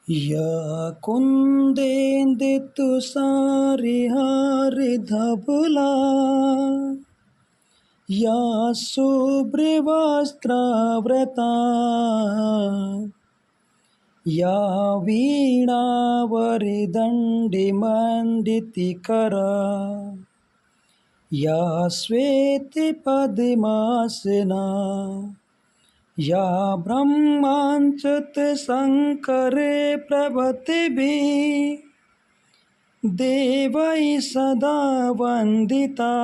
या कुन्देन्दुतुषारहारधवला या शुभ्रवस्त्रावृता या वीणावरदण्डमण्डितकरा या श्वेतपद्मासना या ब्रह्माच्युतशङ्करे प्रभृतिभिः देवैः सदा वन्दिता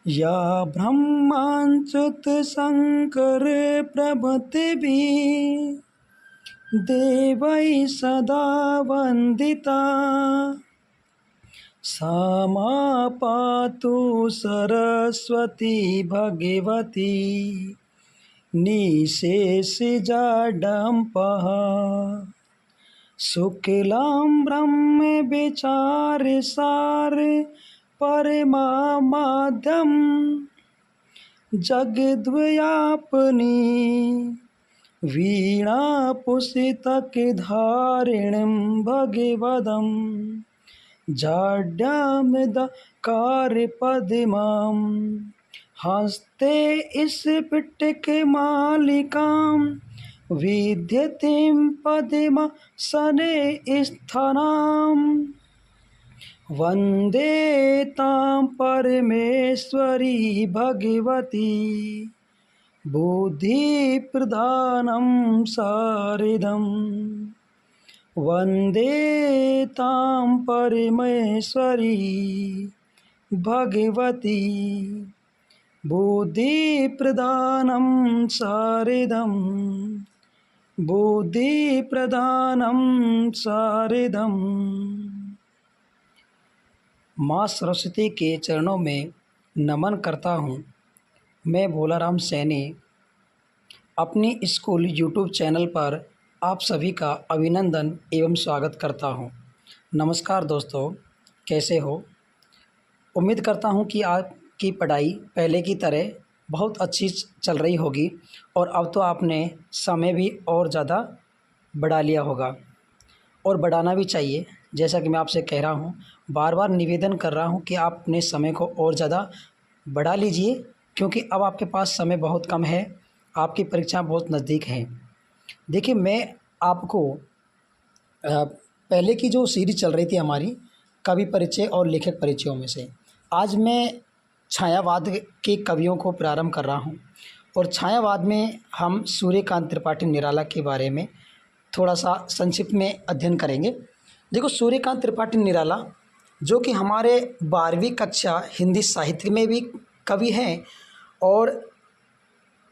या ब्रह्माच्युतशङ्करे प्रभृतिभिः देवैः सदा वन्दिता सा मा पातु सरस्वती भगवती निशेषजाडम्पः शुक्लां ब्रह्मविचारसार परमामाद्यं जगद्व्यापिनी वीणापुस्तकधारिणीं भगवदम् जाड्यामिदकारपद्मां हस्ते स्फटिकमालिकां विद्यतीं पद्मासनस्थानां वन्दे तां परमेश्वरी भगवती बुद्धिप्रधानं शारदम् वन्दे तां परमेश्वरी भगवती बुद्धिप्रधानं शारदं बुद्धिप्रधानं शारदम्। माँ सरस्वती के चरणों में नमन करता हूँ। मैं भोलाराम सैनी अपनी स्कूल यूट्यूब चैनल पर आप सभी का अभिनंदन एवं स्वागत करता हूं। नमस्कार दोस्तों, कैसे हो? उम्मीद करता हूं कि आपकी पढ़ाई पहले की तरह बहुत अच्छी चल रही होगी और अब तो आपने समय भी और ज़्यादा बढ़ा लिया होगा और बढ़ाना भी चाहिए। जैसा कि मैं आपसे कह रहा हूं, बार बार निवेदन कर रहा हूं कि आप अपने समय को और ज़्यादा बढ़ा लीजिए, क्योंकि अब आपके पास समय बहुत कम है, आपकी परीक्षा बहुत नज़दीक है। देखिए, मैं आपको पहले की जो सीरीज चल रही थी हमारी कवि परिचय और लेखक परिचयों में से, आज मैं छायावाद के कवियों को प्रारंभ कर रहा हूं और छायावाद में हम सूर्यकांत त्रिपाठी निराला के बारे में थोड़ा सा संक्षिप्त में अध्ययन करेंगे। देखो, सूर्यकांत त्रिपाठी निराला जो कि हमारे 12वीं कक्षा हिंदी साहित्य में भी कवि हैं और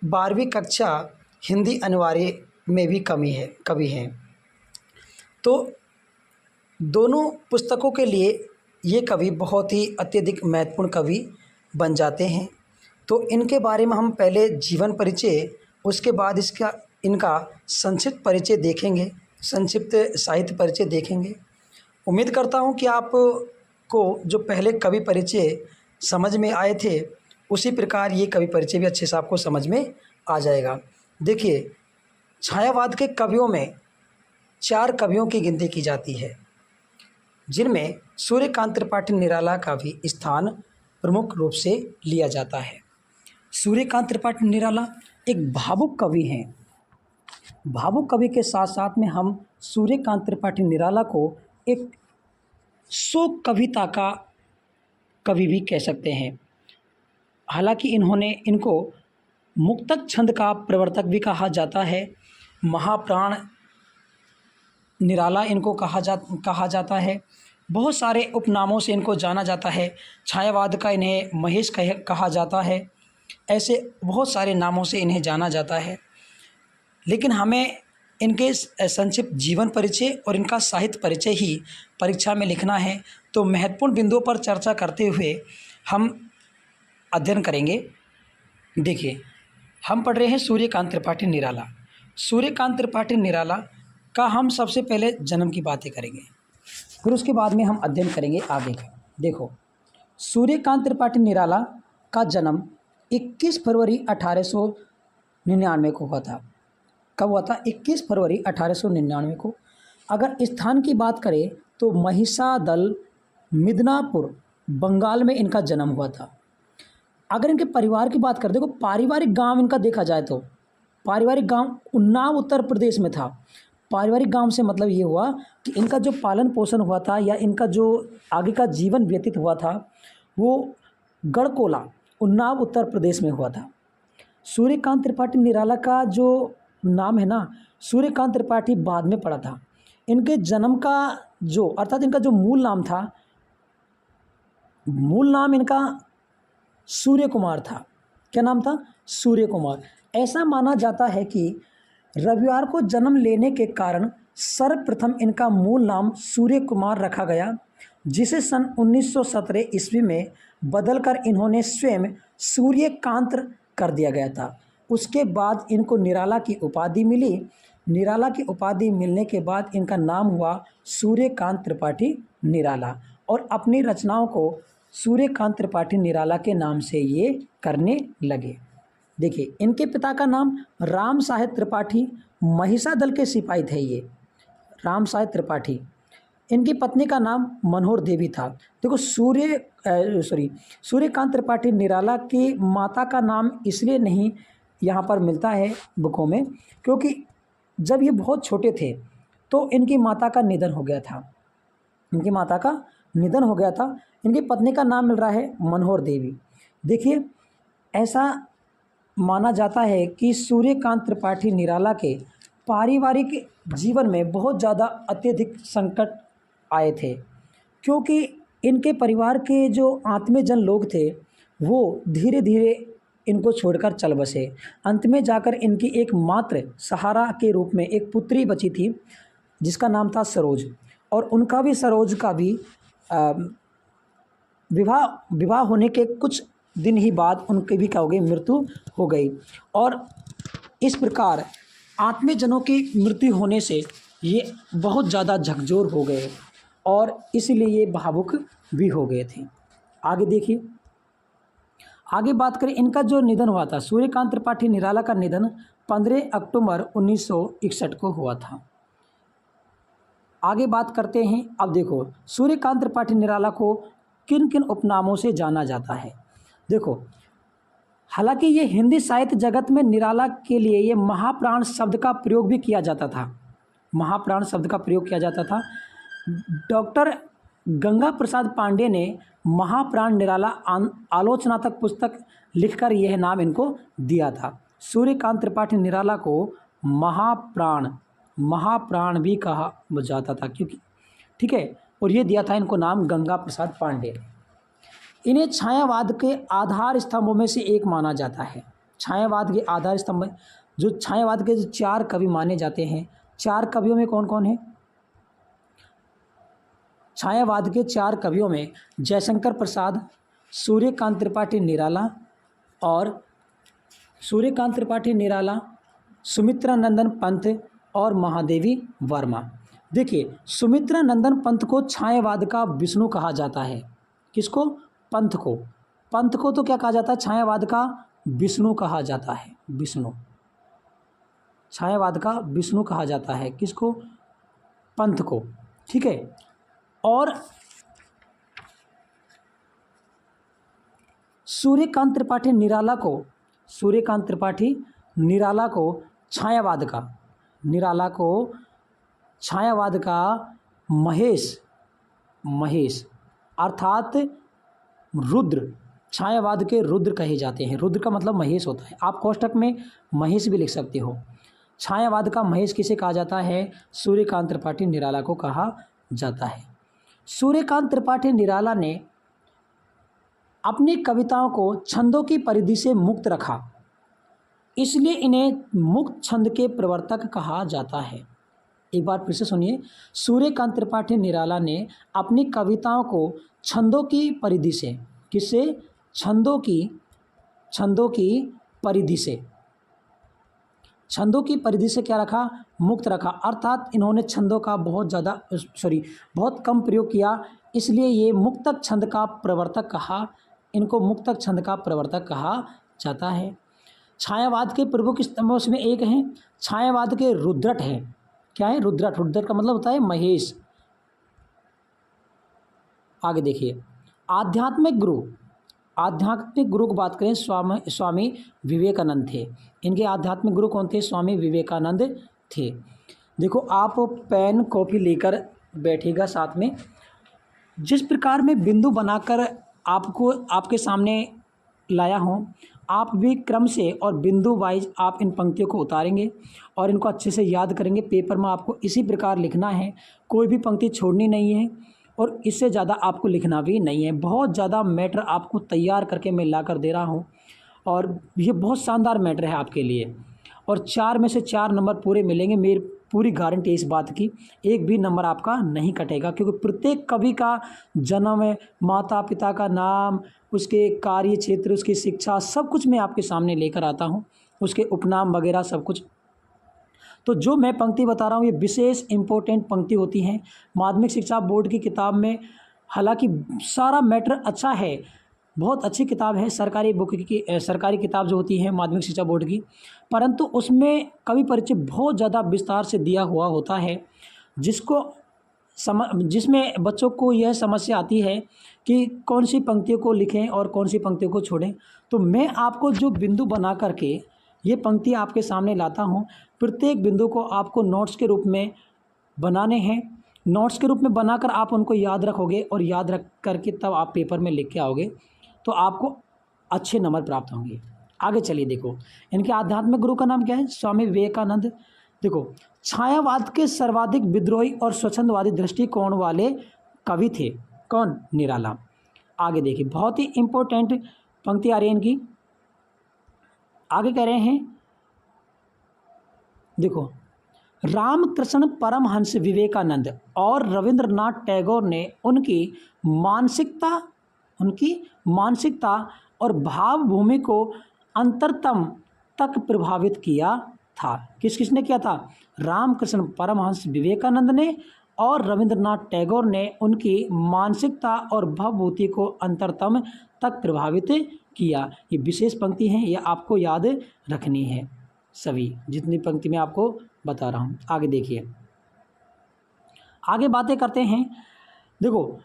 12वीं कक्षा हिंदी अनिवार्य में भी कवि हैं। तो दोनों पुस्तकों के लिए ये कवि बहुत ही अत्यधिक महत्वपूर्ण कवि बन जाते हैं। तो इनके बारे में हम पहले जीवन परिचय, उसके बाद इनका संक्षिप्त परिचय देखेंगे, संक्षिप्त साहित्य परिचय देखेंगे। उम्मीद करता हूँ कि आपको जो पहले कवि परिचय समझ में आए थे, उसी प्रकार ये कवि परिचय भी अच्छे से आपको समझ में आ जाएगा। देखिए, छायावाद के कवियों में 4 कवियों की गिनती की जाती है, जिनमें सूर्यकांत त्रिपाठी निराला का भी स्थान प्रमुख रूप से लिया जाता है। सूर्यकांत त्रिपाठी निराला एक भावुक कवि हैं। भावुक कवि के साथ साथ में हम सूर्यकांत त्रिपाठी निराला को एक शोक कविता का कवि भी कह सकते हैं। हालांकि इनको मुक्तक छंद का प्रवर्तक भी कहा जाता है। महाप्राण निराला इनको कहा जाता है। बहुत सारे उपनामों से इनको जाना जाता है। छायावाद का इन्हें महेश कहा जाता है। ऐसे बहुत सारे नामों से इन्हें जाना जाता है। लेकिन हमें इनके संक्षिप्त जीवन परिचय और इनका साहित्य परिचय ही परीक्षा में लिखना है। तो महत्वपूर्ण बिंदुओं पर चर्चा करते हुए हम अध्ययन करेंगे। देखिए, हम पढ़ रहे हैं सूर्यकांत त्रिपाठी निराला। सूर्यकांत त्रिपाठी निराला का हम सबसे पहले जन्म की बातें करेंगे, फिर उसके बाद में हम अध्ययन करेंगे आगे का। देखो, सूर्यकांत त्रिपाठी निराला का जन्म 21 फरवरी 1899 को हुआ था। कब हुआ था? 21 फरवरी 1899 को। अगर स्थान की बात करें तो महिषादल, मिदनापुर, बंगाल में इनका जन्म हुआ था। अगर इनके परिवार की बात करें, देखो पारिवारिक गांव इनका देखा जाए तो पारिवारिक गांव उन्नाव उत्तर प्रदेश में था। पारिवारिक गांव से मतलब ये हुआ कि इनका जो पालन पोषण हुआ था या इनका जो आगे का जीवन व्यतीत हुआ था वो गढ़कोला, उन्नाव उत्तर प्रदेश में हुआ था। सूर्यकांत त्रिपाठी निराला का जो नाम है ना, सूर्यकांत त्रिपाठी बाद में पड़ा था। इनके जन्म का जो अर्थात इनका जो मूल नाम था, मूल नाम इनका सूर्य कुमार था। क्या नाम था? सूर्य कुमार। ऐसा माना जाता है कि रविवार को जन्म लेने के कारण सर्वप्रथम इनका मूल नाम सूर्य कुमार रखा गया, जिसे सन 1917 ईस्वी में बदलकर इन्होंने स्वयं सूर्यकांत कर दिया गया था। उसके बाद इनको निराला की उपाधि मिली। निराला की उपाधि मिलने के बाद इनका नाम हुआ सूर्यकांत त्रिपाठी निराला और अपनी रचनाओं को सूर्यकांत त्रिपाठी निराला के नाम से ये करने लगे। देखिए इनके पिता का नाम राम साहेब त्रिपाठी, महिषादल के सिपाही थे ये, राम साहेब त्रिपाठी। इनकी पत्नी का नाम मनोहर देवी था। देखो सूर्यकांत त्रिपाठी निराला की माता का नाम इसलिए नहीं यहाँ पर मिलता है बुकों में, क्योंकि जब ये बहुत छोटे थे तो इनकी माता का निधन हो गया था। इनकी माता का निधन हो गया था। इनकी पत्नी का नाम मिल रहा है मनोहर देवी। देखिए ऐसा माना जाता है कि सूर्यकांत त्रिपाठी निराला के पारिवारिक जीवन में बहुत ज़्यादा अत्यधिक संकट आए थे, क्योंकि इनके परिवार के जो आत्मीयजन लोग थे वो धीरे धीरे इनको छोड़कर चल बसे। अंत में जाकर इनकी एक मात्र सहारा के रूप में एक पुत्री बची थी जिसका नाम था सरोज, और उनका भी सरोज का भी विवाह होने के कुछ दिन ही बाद उनकी भी क्या हो गई? मृत्यु हो गई। और इस प्रकार आत्मीयजनों की मृत्यु होने से ये बहुत ज़्यादा झकझोर हो गए और इसलिए ये भावुक भी हो गए थे। आगे देखिए, आगे बात करें इनका जो निधन हुआ था, सूर्यकांत त्रिपाठी निराला का निधन 15 अक्टूबर 1961 को हुआ था। आगे बात करते हैं। अब देखो सूर्यकांत त्रिपाठी निराला को किन किन उपनामों से जाना जाता है। देखो हालांकि ये हिंदी साहित्य जगत में निराला के लिए ये महाप्राण शब्द का प्रयोग भी किया जाता था। महाप्राण शब्द का प्रयोग किया जाता था। डॉक्टर गंगा प्रसाद पांडे ने महाप्राण निराला आलोचनात्मक पुस्तक लिखकर यह नाम इनको दिया था। सूर्यकांत त्रिपाठी निराला को महाप्राण भी कहा जाता था, क्योंकि ठीक है, और ये दिया था इनको नाम गंगा प्रसाद पांडे ने। इन्हें छायावाद के आधार स्तंभों में से एक माना जाता है। छायावाद के आधार स्तंभ, जो छायावाद के जो 4 कवि माने जाते हैं, 4 कवियों में कौन कौन है? छायावाद के 4 कवियों में जयशंकर प्रसाद, सूर्यकांत त्रिपाठी निराला और सुमित्रा नंदन पंत और महादेवी वर्मा। देखिए सुमित्रा नंदन पंत को छायावाद का विष्णु कहा जाता है। किसको? पंथ को तो क्या कहा जाता है? छायावाद का विष्णु कहा जाता है। विष्णु, छायावाद का विष्णु कहा जाता है। किसको? पंथ को। ठीक है। और सूर्यकांत त्रिपाठी निराला को छायावाद का महेश अर्थात रुद्र, छायावाद के रुद्र कहे जाते हैं। रुद्र का मतलब महेश होता है। आप कोष्ठक में महेश भी लिख सकते हो। छायावाद का महेश किसे कहा जाता है? सूर्यकांत त्रिपाठी निराला को कहा जाता है। सूर्यकांत त्रिपाठी निराला ने अपनी कविताओं को छंदों की परिधि से मुक्त रखा, इसलिए इन्हें मुक्त छंद के प्रवर्तक कहा जाता है। एक बार फिर से सुनिए, सूर्यकांत त्रिपाठी निराला ने अपनी कविताओं को छंदों की परिधि से, किससे? छंदों की परिधि से क्या रखा? मुक्त रखा। अर्थात इन्होंने छंदों का बहुत कम प्रयोग किया, इसलिए ये मुक्तक छंद का प्रवर्तक कहा जाता है। छायावाद के प्रमुख स्तंभों में एक हैं छायावाद के रुद्रट हैं। क्या है? रुद्रट। रुद्रट का मतलब होता है महेश। आगे देखिए, आध्यात्मिक गुरु। आध्यात्मिक गुरु की बात करें, स्वामी विवेकानंद थे। इनके आध्यात्मिक गुरु कौन थे? स्वामी विवेकानंद थे। देखो, आप पेन कॉपी लेकर बैठिएगा साथ में। जिस प्रकार मैं बिंदु बनाकर आपको आपके सामने लाया हूँ, आप भी क्रम से और बिंदु वाइज आप इन पंक्तियों को उतारेंगे और इनको अच्छे से याद करेंगे। पेपर में आपको इसी प्रकार लिखना है, कोई भी पंक्ति छोड़नी नहीं है और इससे ज़्यादा आपको लिखना भी नहीं है। बहुत ज़्यादा मैटर आपको तैयार करके मैं ला कर दे रहा हूँ और ये बहुत शानदार मैटर है आपके लिए। और 4 में से 4 नंबर पूरे मिलेंगे, मेरी पूरी गारंटी है इस बात की। एक भी नंबर आपका नहीं कटेगा, क्योंकि प्रत्येक कवि का जन्म है, माता पिता का नाम, उसके कार्य क्षेत्र, उसकी शिक्षा, सब कुछ मैं आपके सामने लेकर आता हूँ, उसके उपनाम वगैरह सब कुछ। तो जो मैं पंक्ति बता रहा हूँ ये विशेष इम्पोर्टेंट पंक्ति होती हैं माध्यमिक शिक्षा बोर्ड की किताब में। हालांकि सारा मैटर अच्छा है, बहुत अच्छी किताब है, सरकारी बुक की सरकारी किताब जो होती है माध्यमिक शिक्षा बोर्ड की, परंतु उसमें कवि परिचय बहुत ज़्यादा विस्तार से दिया हुआ होता है, जिसमें बच्चों को यह समस्या आती है कि कौन सी पंक्तियों को लिखें और कौन सी पंक्तियों को छोड़ें। तो मैं आपको जो बिंदु बना करके ये पंक्ति आपके सामने लाता हूँ, प्रत्येक बिंदु को आपको नोट्स के रूप में बनाने हैं। नोट्स के रूप में बनाकर आप उनको याद रखोगे और याद रख करके तब आप पेपर में लिख के आओगे तो आपको अच्छे नंबर प्राप्त होंगे। आगे चलिए, देखो इनके आध्यात्मिक गुरु का नाम क्या है? स्वामी विवेकानंद। देखो, छायावाद के सर्वाधिक विद्रोही और स्वच्छंदवादी दृष्टिकोण वाले कवि थे। कौन? निराला। आगे देखिए, बहुत ही इंपॉर्टेंट पंक्ति आ रही है इनकी। आगे कह रहे हैं, देखो, रामकृष्ण परमहंस विवेकानंद और रविंद्रनाथ टैगोर ने उनकी मानसिकता और भावभूमि को अंतरतम तक प्रभावित किया था। किसने किया था? रामकृष्ण परमहंस विवेकानंद ने और रविंद्रनाथ टैगोर ने उनकी मानसिकता और भावभूति को अंतरतम तक प्रभावित किया। ये विशेष पंक्ति है, ये आपको याद रखनी है सभी, जितनी पंक्ति मैं आपको बता रहा हूँ। आगे देखिए, आगे बातें करते हैं। देखो,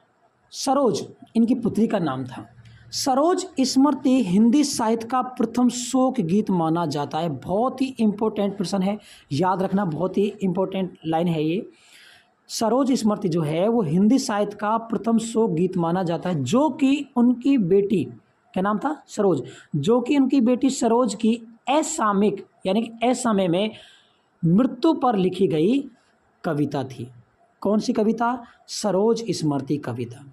सरोज इनकी पुत्री का नाम था। सरोज स्मृति हिंदी साहित्य का प्रथम शोक गीत माना जाता है। बहुत ही इम्पोर्टेंट प्रश्न है, याद रखना, बहुत ही इम्पोर्टेंट लाइन है ये। सरोज स्मृति जो है वो हिंदी साहित्य का प्रथम शोक गीत माना जाता है, जो कि उनकी बेटी, क्या नाम था? सरोज। जो कि उनकी बेटी सरोज की असामयिक यानी कि असमय में मृत्यु पर लिखी गई कविता थी। कौन सी कविता? सरोज स्मृति कविता।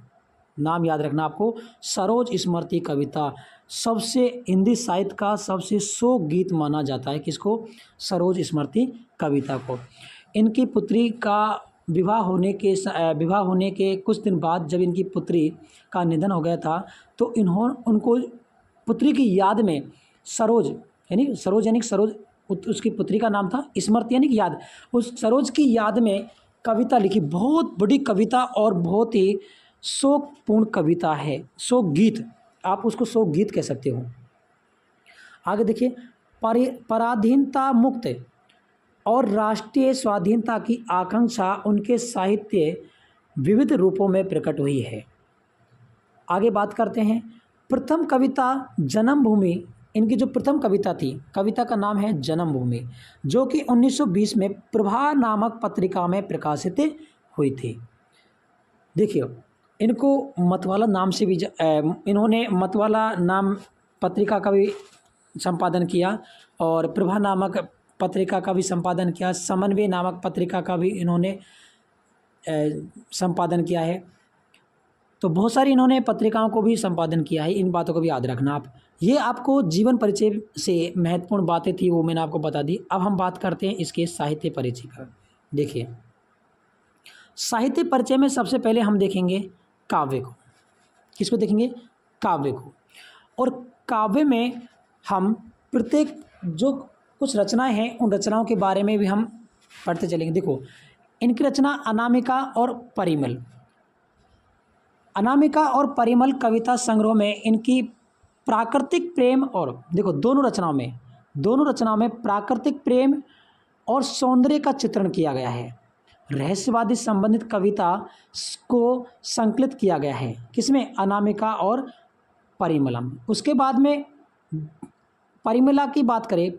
नाम याद रखना आपको, सरोज स्मृति कविता। सबसे हिंदी साहित्य का सबसे शोक गीत माना जाता है किसको? सरोज स्मृति कविता को। इनकी पुत्री का विवाह होने के कुछ दिन बाद जब इनकी पुत्री का निधन हो गया था, तो उनको पुत्री की याद में सरोज उसकी पुत्री का नाम था, स्मृति यानी कि याद। उस सरोज की याद में कविता लिखी, बहुत बड़ी कविता और बहुत ही शोकपूर्ण कविता है, शोक गीत, आप उसको शोक गीत कह सकते हो। आगे देखिए, पराधीनता मुक्त और राष्ट्रीय स्वाधीनता की आकांक्षा उनके साहित्य विविध रूपों में प्रकट हुई है। आगे बात करते हैं, प्रथम कविता जन्मभूमि। इनकी जो प्रथम कविता थी, कविता का नाम है जन्मभूमि, जो कि 1920 में प्रभा नामक पत्रिका में प्रकाशित हुई थी। देखिए, इनको मतवाला नाम से भी इन्होंने मतवाला नाम पत्रिका का भी संपादन किया और प्रभा नामक पत्रिका का भी संपादन किया, समन्वय नामक पत्रिका का भी इन्होंने संपादन किया है। तो बहुत सारी इन्होंने पत्रिकाओं को भी संपादन किया है। इन बातों को भी याद रखना आप। ये आपको जीवन परिचय से महत्वपूर्ण बातें थी वो मैंने आपको बता दी। अब हम बात करते हैं इसके साहित्य परिचय का। देखिए, साहित्य परिचय में सबसे पहले हम देखेंगे काव्य को। किसको देखेंगे? काव्य को। और काव्य में हम प्रत्येक जो कुछ रचनाएं हैं उन रचनाओं के बारे में भी हम पढ़ते चलेंगे। देखो, इनकी रचना अनामिका और परिमल। अनामिका और परिमल कविता संग्रह में इनकी प्राकृतिक प्रेम और, देखो दोनों रचनाओं में दोनों रचनाओं में प्राकृतिक प्रेम और सौंदर्य का चित्रण किया गया है। रहस्यवादी संबंधित कविता को संकलित किया गया है किसमें, अनामिका और परिमलम। उसके बाद में परिमल की बात करें,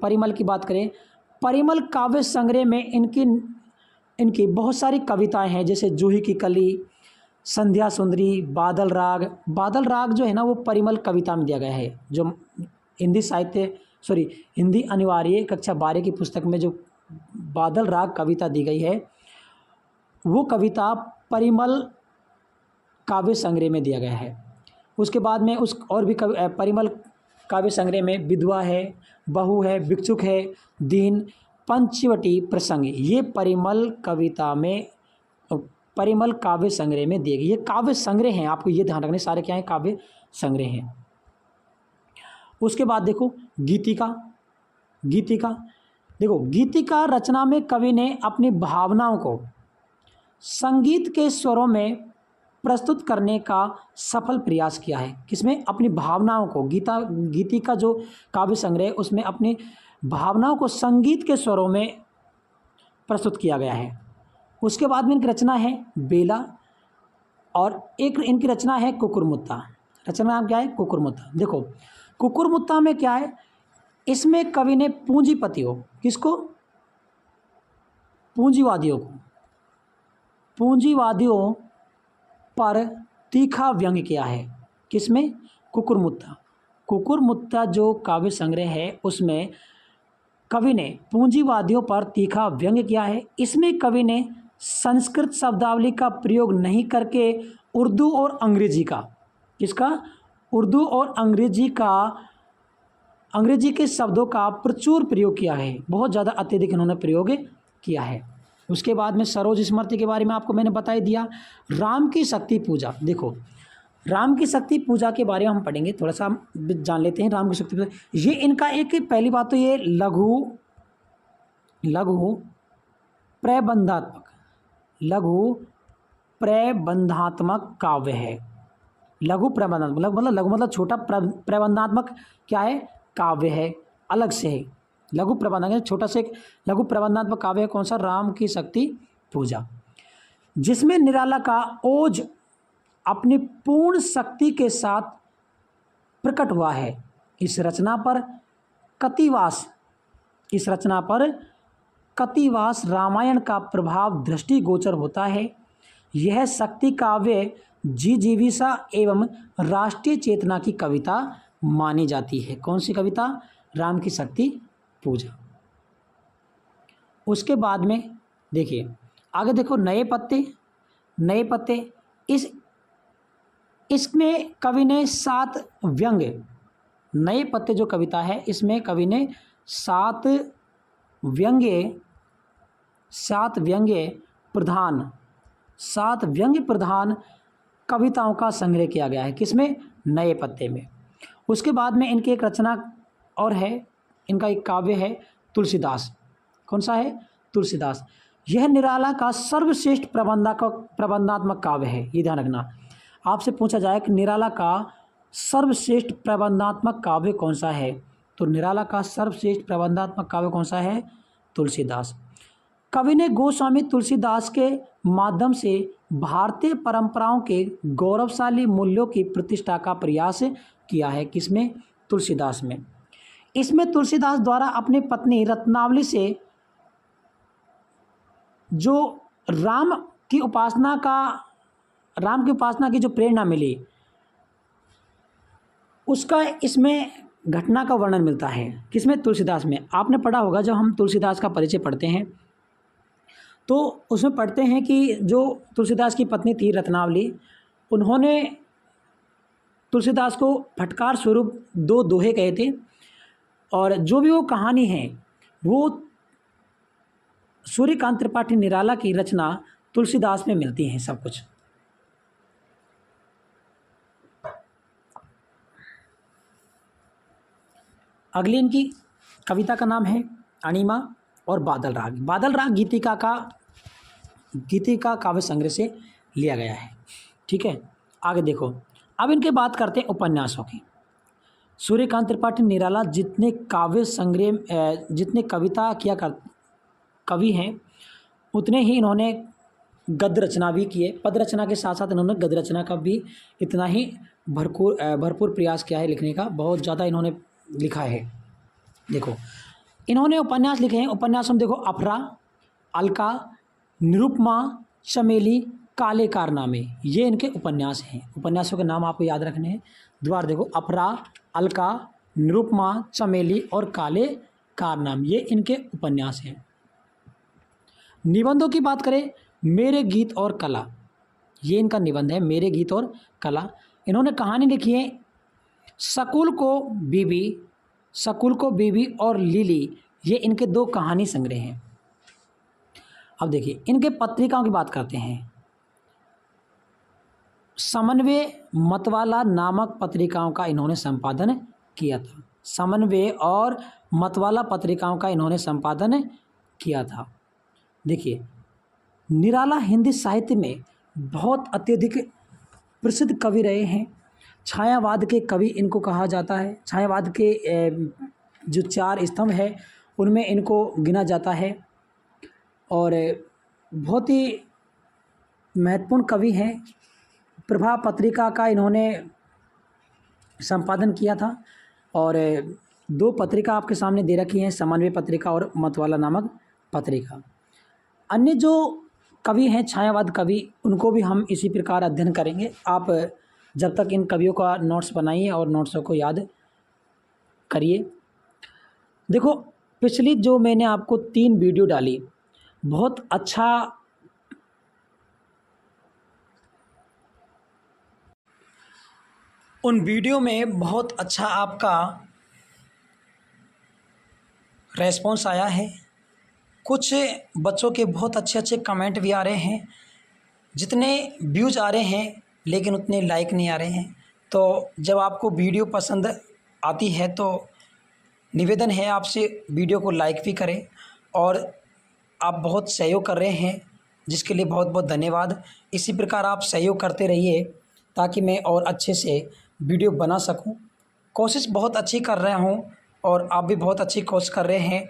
परिमल काव्य संग्रह में इनकी बहुत सारी कविताएं हैं, जैसे जूही की कली, संध्या सुंदरी, बादल राग जो है ना वो परिमल कविता में दिया गया है। जो हिंदी अनिवार्य कक्षा 12 की पुस्तक में जो बादल राग कविता दी गई है वो कविता परिमल काव्य संग्रह में दिया गया है। उसके बाद में परिमल काव्य संग्रह में विधवा है, बहू है, भिक्षुक है, दीन, पंचवटी प्रसंग, ये परिमल काव्य संग्रह में दिए गए। ये काव्य संग्रह हैं, आपको ये ध्यान रखने, सारे क्या हैं, काव्य संग्रह हैं। उसके बाद देखो गीतिका। देखो गीतिका रचना में कवि ने अपनी भावनाओं को संगीत के स्वरों में प्रस्तुत करने का सफल प्रयास किया है। किसमें, अपनी भावनाओं को, गीतिका जो काव्य संग्रह उसमें अपनी भावनाओं को संगीत के स्वरों में प्रस्तुत किया गया है। उसके बाद में इनकी रचना है बेला और एक इनकी रचना है कुकुरमुत्ता। रचना नाम क्या है, कुकुरमुत्ता। देखो कुकुरमुत्ता में क्या है, इसमें कवि ने पूंजीपतियों, किसको, पूंजीवादियों पर तीखा व्यंग्य किया है। किसमें, कुकुरमुत्ता जो काव्य संग्रह है उसमें कवि ने पूंजीवादियों पर तीखा व्यंग्य किया है। इसमें कवि ने संस्कृत शब्दावली का प्रयोग नहीं करके उर्दू और अंग्रेजी का, उर्दू और अंग्रेजी के शब्दों का प्रचुर प्रयोग किया है, बहुत ज़्यादा अत्यधिक इन्होंने प्रयोग किया है। उसके बाद में सरोज स्मृति के बारे में आपको मैंने बता ही दिया। राम की शक्ति पूजा, देखो राम की शक्ति पूजा के बारे में हम पढ़ेंगे, थोड़ा सा जान लेते हैं राम की शक्ति पूजा। ये इनका एक, पहली बात तो ये लघु प्रबंधात्मक काव्य है। लघु मतलब छोटा, प्रबंधात्मक क्या है, काव्य है, अलग से है। लघु प्रबंधात्मक छोटा से एक लघु प्रबंधात्मक काव्य है, कौन सा, राम की शक्ति पूजा, जिसमें निराला का ओज अपनी पूर्ण शक्ति के साथ प्रकट हुआ है। इस रचना पर कतिवास रामायण का प्रभाव दृष्टिगोचर होता है। यह शक्ति काव्य जिजीविषा एवं राष्ट्रीय चेतना की कविता मानी जाती है। कौन सी कविता, राम की शक्ति पूजा। उसके बाद में देखिए आगे, देखो नए पत्ते, इसमें कवि ने 7 व्यंग्य, नए पत्ते जो कविता है इसमें कवि ने 7 व्यंग्य प्रधान कविताओं का संग्रह किया गया है। किसमें, नए पत्ते में। उसके बाद में इनकी एक रचना और है, इनका एक काव्य है तुलसीदास। कौन सा है, तुलसीदास। यह निराला का सर्वश्रेष्ठ प्रबंधात्मक काव्य है। ये ध्यान रखना, आपसे पूछा जाए कि निराला का सर्वश्रेष्ठ प्रबंधात्मक काव्य कौन सा है, तो निराला का सर्वश्रेष्ठ प्रबंधात्मक काव्य कौन सा है, तुलसीदास। कवि ने गोस्वामी तुलसीदास के माध्यम से भारतीय परंपराओं के गौरवशाली मूल्यों की प्रतिष्ठा का प्रयास किया है। किसमें, तुलसीदास में। इसमें तुलसीदास द्वारा अपनी पत्नी रत्नावली से जो राम की उपासना की जो प्रेरणा मिली उसका इसमें घटना का वर्णन मिलता है। किसमें, तुलसीदास में। आपने पढ़ा होगा, जब हम तुलसीदास का परिचय पढ़ते हैं तो उसमें पढ़ते हैं कि जो तुलसीदास की पत्नी थी रत्नावली, उन्होंने तुलसीदास को फटकार स्वरूप 2 दोहे कहे थे, और जो भी वो कहानी है वो सूर्यकांत त्रिपाठी निराला की रचना तुलसीदास में मिलती हैं सब कुछ। अगली इनकी कविता का नाम है अणिमा और बादल राग। बादल राग गीतिका काव्य संग्रह से लिया गया है। ठीक है, आगे देखो, अब इनके बात करते हैं उपन्यासों की। सूर्यकांत त्रिपाठी निराला जितने काव्य संग्रह जितने कविता किया कर कवि हैं, उतने ही इन्होंने गद्य रचना भी किए। पद रचना के साथ साथ इन्होंने गद्य रचना का भी इतना ही भरपूर प्रयास किया है लिखने का। बहुत ज़्यादा इन्होंने लिखा है। देखो, इन्होंने उपन्यास लिखे हैं। उपन्यास में देखो, अपरा, अलका, निरुपमा, चमेली, काले कारनामे, ये इनके उपन्यास हैं। उपन्यासों के नाम आपको याद रखने हैं। दोबारा देखो, अपरा, अलका, निरुपमा, चमेली और काले कारनामे, ये इनके उपन्यास हैं। निबंधों की बात करें, मेरे गीत और कला, ये इनका निबंध है, मेरे गीत और कला। इन्होंने कहानी लिखी है, शकुल को बीबी और लिली, ये इनके 2 कहानी संग्रह हैं। अब देखिए, इनके पत्रिकाओं की बात करते हैं। समन्वय मतवाला नामक पत्रिकाओं का इन्होंने संपादन किया था। समन्वय और मतवाला पत्रिकाओं का इन्होंने संपादन किया था। देखिए, निराला हिंदी साहित्य में बहुत अत्यधिक प्रसिद्ध कवि रहे हैं। छायावाद के कवि इनको कहा जाता है। छायावाद के जो 4 स्तंभ है, उनमें इनको गिना जाता है और बहुत ही महत्वपूर्ण कवि हैं। प्रभा पत्रिका का इन्होंने संपादन किया था और 2 पत्रिका आपके सामने दे रखी हैं, समन्वय पत्रिका और मतवाला नामक पत्रिका। अन्य जो कवि हैं छायावाद कवि, उनको भी हम इसी प्रकार अध्ययन करेंगे। आप जब तक इन कवियों का नोट्स बनाइए और नोट्सों को याद करिए। देखो, पिछली जो मैंने आपको 3 वीडियो डाली, बहुत अच्छा उन वीडियो में बहुत अच्छा आपका रेस्पॉन्स आया है। कुछ बच्चों के बहुत अच्छे कमेंट भी आ रहे हैं। जितने व्यूज़ आ रहे हैं लेकिन उतने लाइक नहीं आ रहे हैं। तो जब आपको वीडियो पसंद आती है तो निवेदन है आपसे, वीडियो को लाइक भी करें। और आप बहुत सहयोग कर रहे हैं, जिसके लिए बहुत बहुत धन्यवाद। इसी प्रकार आप सहयोग करते रहिए ताकि मैं और अच्छे से वीडियो बना सकूं। कोशिश बहुत अच्छी कर रहा हूं और आप भी बहुत अच्छी कोशिश कर रहे हैं।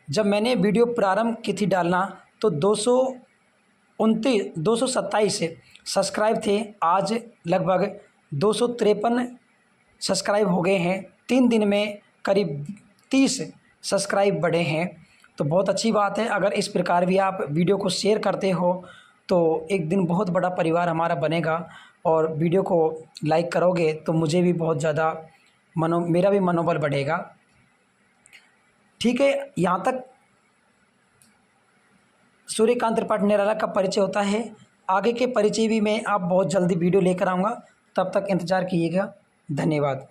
जब मैंने वीडियो प्रारंभ की थी डालना तो 227 सब्सक्राइब थे। आज लगभग 253 सब्सक्राइब हो गए हैं। 3 दिन में करीब 30 सब्सक्राइब बढ़े हैं, तो बहुत अच्छी बात है। अगर इस प्रकार भी आप वीडियो को शेयर करते हो तो एक दिन बहुत बड़ा परिवार हमारा बनेगा। और वीडियो को लाइक करोगे तो मुझे भी बहुत ज़्यादा मेरा भी मनोबल बढ़ेगा। ठीक है, यहाँ तक सूर्यकांत त्रिपाठी निराला का परिचय होता है। आगे के परिचय भी मैं आप बहुत जल्दी वीडियो लेकर आऊँगा। तब तक इंतज़ार कीजिएगा। धन्यवाद।